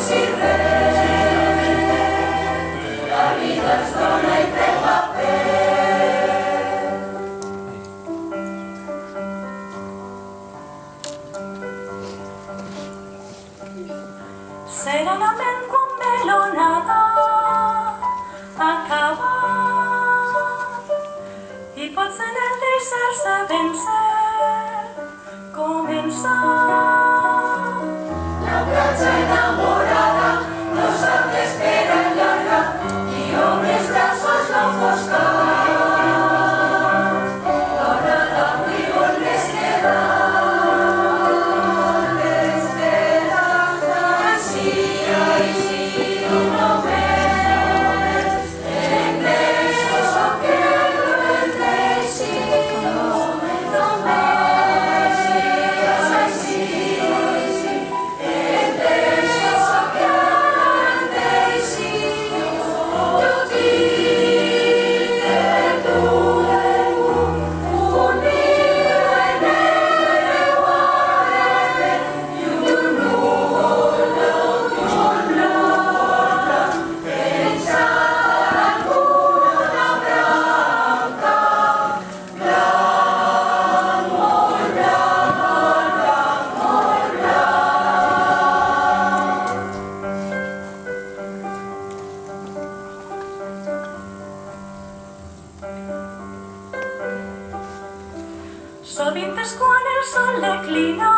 si res, la vida es dona i té paper. Serenament quan ve l'onada acaba i potser en el deixar-se vèncer començar. La platja enamorada no sap d'espera llarga i homes braços no foscats. Dona d'avui vol més quedar l'esperança. Així, un moment, en deixos o que no el deixi, sovint és quan el sol declina